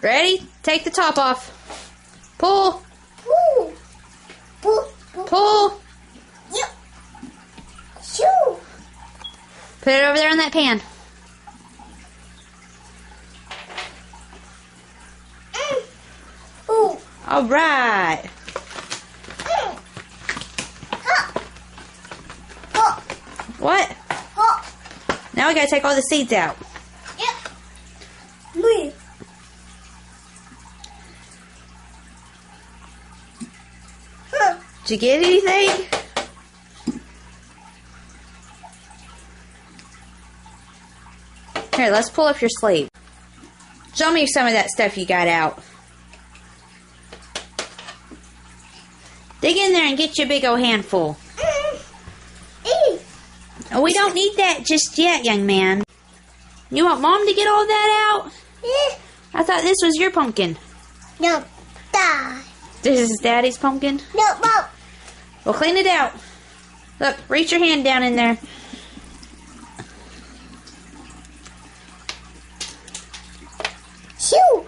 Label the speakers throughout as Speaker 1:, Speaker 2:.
Speaker 1: Ready? Take the top off. Pull.
Speaker 2: Pull. Pull.
Speaker 1: Pull.
Speaker 2: Yep. Shoo.
Speaker 1: Put it over there in that pan.
Speaker 2: Ooh.
Speaker 1: All right. What?
Speaker 2: Hot.
Speaker 1: Now we gotta take all the seeds out.
Speaker 2: Yep. Move.
Speaker 1: Did you get anything? Here, let's pull up your sleeve. Show me some of that stuff you got out. Dig in there and get you a big old handful. Oh, we don't need that just yet, young man. You want Mom to get all that out? I thought this was your pumpkin.
Speaker 2: No. Die.
Speaker 1: This is Daddy's pumpkin?
Speaker 2: No, no.
Speaker 1: Well, clean it out. Look, reach your hand down in there.
Speaker 2: Shoo.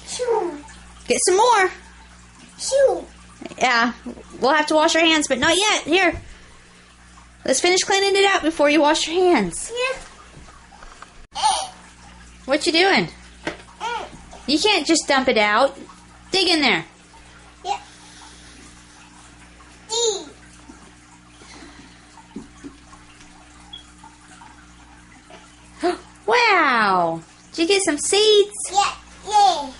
Speaker 2: Shoo.
Speaker 1: Get some more.
Speaker 2: Shoo.
Speaker 1: Yeah, we'll have to wash our hands, but not yet. Here. Let's finish cleaning it out before you wash your hands.
Speaker 2: Yeah.
Speaker 1: What you doing? You can't just dump it out. Dig in there.
Speaker 2: Yeah.
Speaker 1: Wow. Did you get some seeds?
Speaker 2: Yeah. Yeah.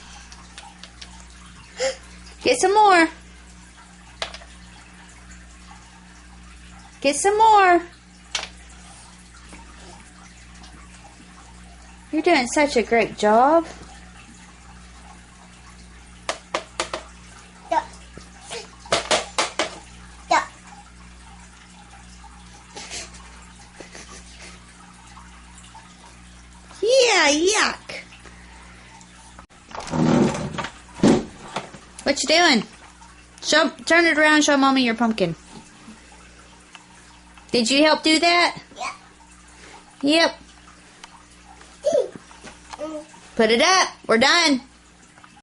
Speaker 1: Get some more. Get some more. You're doing such a great job.
Speaker 2: Yeah. Yeah.
Speaker 1: Yeah, yuck. What you doing? Turn it around and show Mommy your pumpkin. Did you help do that?
Speaker 2: Yeah.
Speaker 1: Yep. Put it up. We're done.